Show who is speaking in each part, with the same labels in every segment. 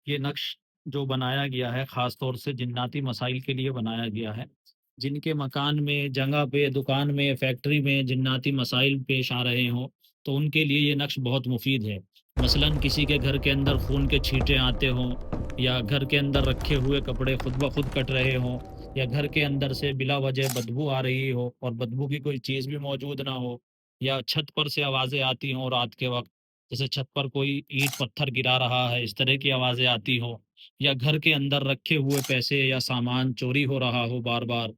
Speaker 1: یہ نقش جو بنایا گیا ہے خاص طور سے جناتی مسائل کے لیے بنایا گیا ہے، جن کے مکان میں، جگہ پہ، دکان میں، فیکٹری میں جناتی مسائل پیش آ رہے ہوں، تو ان کے لیے یہ نقش بہت مفید ہے۔ مثلاً کسی کے گھر کے اندر خون کے چھینٹے آتے ہوں، یا گھر کے اندر رکھے ہوئے کپڑے خود بخود کٹ رہے ہوں، یا گھر کے اندر سے بلا وجہ بدبو آ رہی ہو اور بدبو کی کوئی چیز بھی موجود نہ ہو، یا چھت پر سے آوازیں آتی ہوں رات کے وقت، جیسے چھت پر کوئی اینٹ پتھر گرا رہا ہے، اس طرح کی آوازیں آتی ہوں، یا گھر کے اندر رکھے ہوئے پیسے یا سامان چوری ہو رہا ہو بار بار،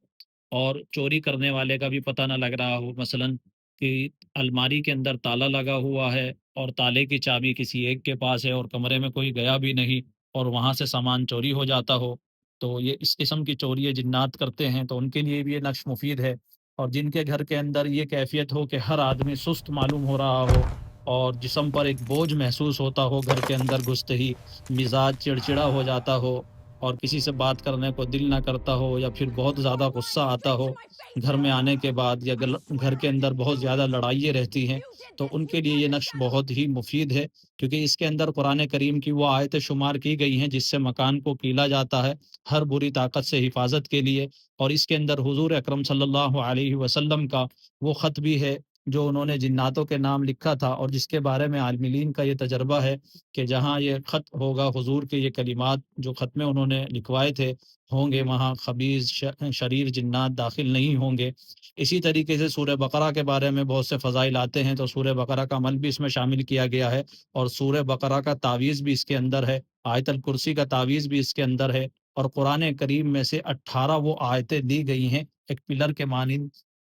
Speaker 1: اور چوری کرنے والے کا بھی پتہ نہ لگ رہا ہو، مثلاً کہ الماری کے اندر تالا لگا ہوا ہے اور تالے کی چابی کسی ایک کے پاس ہے اور کمرے میں کوئی گیا بھی نہیں، اور وہاں سے سامان چوری ہو جاتا ہو، تو یہ اس قسم کی چوری یہ جنات کرتے ہیں، تو ان کے لیے بھی یہ نقش مفید ہے۔ اور جن کے گھر کے اندر یہ کیفیت ہو کہ ہر آدمی سست معلوم ہو رہا ہو اور جسم پر ایک بوجھ محسوس ہوتا ہو، گھر کے اندر گھستے ہی مزاج چڑچڑا ہو جاتا ہو اور کسی سے بات کرنے کو دل نہ کرتا ہو، یا پھر بہت زیادہ غصہ آتا ہو گھر میں آنے کے بعد، یا گھر کے اندر بہت زیادہ لڑائیاں رہتی ہیں، تو ان کے لیے یہ نقش بہت ہی مفید ہے، کیونکہ اس کے اندر قرآن کریم کی وہ آیتیں شمار کی گئی ہیں جس سے مکان کو کیلا جاتا ہے ہر بری طاقت سے حفاظت کے لیے۔ اور اس کے اندر حضور اکرم صلی اللہ علیہ وسلم کا وہ خط بھی ہے جو انہوں نے جناتوں کے نام لکھا تھا، اور جس کے بارے میں عالمین کا یہ تجربہ ہے کہ جہاں یہ خط ہوگا، حضور کے یہ کلمات جو خط میں انہوں نے لکھوائے تھے ہوں گے، وہاں خبیث شریر جنات داخل نہیں ہوں گے۔ اسی طریقے سے سورہ بقرہ کے بارے میں بہت سے فضائل آتے ہیں، تو سورہ بقرہ کا عمل بھی اس میں شامل کیا گیا ہے، اور سورہ بقرہ کا تعویذ بھی اس کے اندر ہے، آیت الکرسی کا تعویذ بھی اس کے اندر ہے، اور قرآن کریم میں سے 18 وہ آیتیں دی گئی ہیں ایک پلر کے مانند،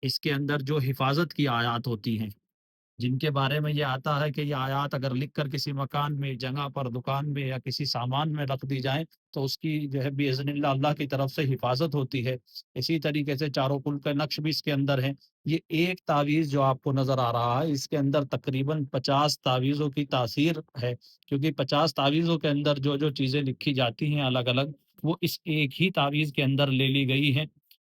Speaker 1: اس کے اندر جو حفاظت کی آیات ہوتی ہیں، جن کے بارے میں یہ آتا ہے کہ یہ آیات اگر لکھ کر کسی مکان میں، جگہ پر، دکان میں یا کسی سامان میں رکھ دی جائیں تو اس کی جو ہے باذن اللہ اللہ کی طرف سے حفاظت ہوتی ہے۔ اسی طریقے سے چاروں کل کا نقش بھی اس کے اندر ہے۔ یہ ایک تعویذ جو آپ کو نظر آ رہا ہے، اس کے اندر تقریباً 50 تعویذوں کی تاثیر ہے، کیونکہ 50 تعویذوں کے اندر جو جو چیزیں لکھی جاتی ہیں الگ الگ، وہ اس ایک ہی تعویذ کے اندر لے لی گئی ہیں۔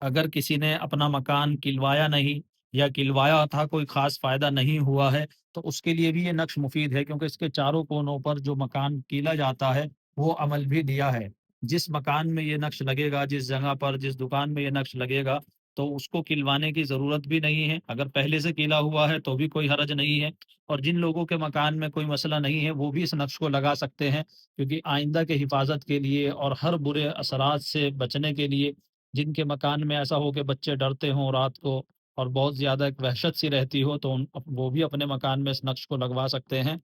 Speaker 1: اگر کسی نے اپنا مکان کلوایا نہیں، یا کلوایا تھا کوئی خاص فائدہ نہیں ہوا ہے، تو اس کے لیے بھی یہ نقش مفید ہے، کیونکہ اس کے چاروں کونوں پر جو مکان کیلا جاتا ہے وہ عمل بھی دیا ہے۔ جس مکان میں یہ نقش لگے گا، جس جگہ پر، جس دکان میں یہ نقش لگے گا، تو اس کو کلوانے کی ضرورت بھی نہیں ہے، اگر پہلے سے کیلا ہوا ہے تو بھی کوئی حرج نہیں ہے۔ اور جن لوگوں کے مکان میں کوئی مسئلہ نہیں ہے وہ بھی اس نقش کو لگا سکتے ہیں، کیونکہ آئندہ کے حفاظت کے لیے اور ہر برے اثرات سے بچنے کے لیے، جن کے مکان میں ایسا ہو کہ بچے ڈرتے ہوں رات کو اور بہت زیادہ ایک وحشت سی رہتی ہو، تو وہ بھی اپنے مکان میں اس نقش کو لگوا سکتے ہیں۔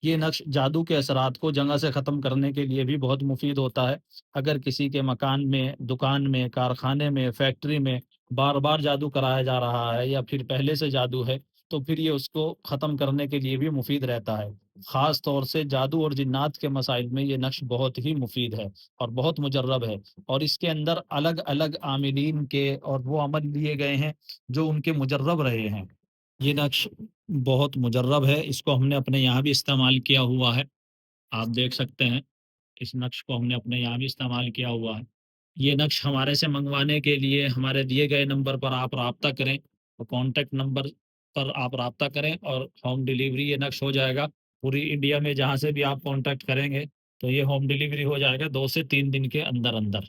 Speaker 1: یہ نقش جادو کے اثرات کو جگہ سے ختم کرنے کے لیے بھی بہت مفید ہوتا ہے۔ اگر کسی کے مکان میں، دکان میں، کارخانے میں، فیکٹری میں بار بار جادو کرایا جا رہا ہے، یا پھر پہلے سے جادو ہے، تو پھر یہ اس کو ختم کرنے کے لیے بھی مفید رہتا ہے۔ خاص طور سے جادو اور جنات کے مسائل میں یہ نقش بہت ہی مفید ہے اور بہت مجرب ہے، اور اس کے اندر الگ الگ عاملین کے اور وہ عمل لیے گئے ہیں جو ان کے مجرب رہے ہیں۔ یہ نقش بہت مجرب ہے، اس کو ہم نے اپنے یہاں بھی استعمال کیا ہوا ہے، آپ دیکھ سکتے ہیں اس نقش کو ہم نے اپنے یہاں بھی استعمال کیا ہوا ہے۔ یہ نقش ہمارے سے منگوانے کے لیے ہمارے دیے گئے نمبر پر آپ رابطہ کریں، اور کانٹیکٹ نمبر پر آپ رابطہ کریں اور ہوم ڈیلیوری یہ نقش ہو جائے گا پوری انڈیا میں، جہاں سے بھی آپ کانٹیکٹ کریں گے تو یہ ہوم ڈیلیوری ہو جائے گا 2 سے 3 دن کے اندر اندر۔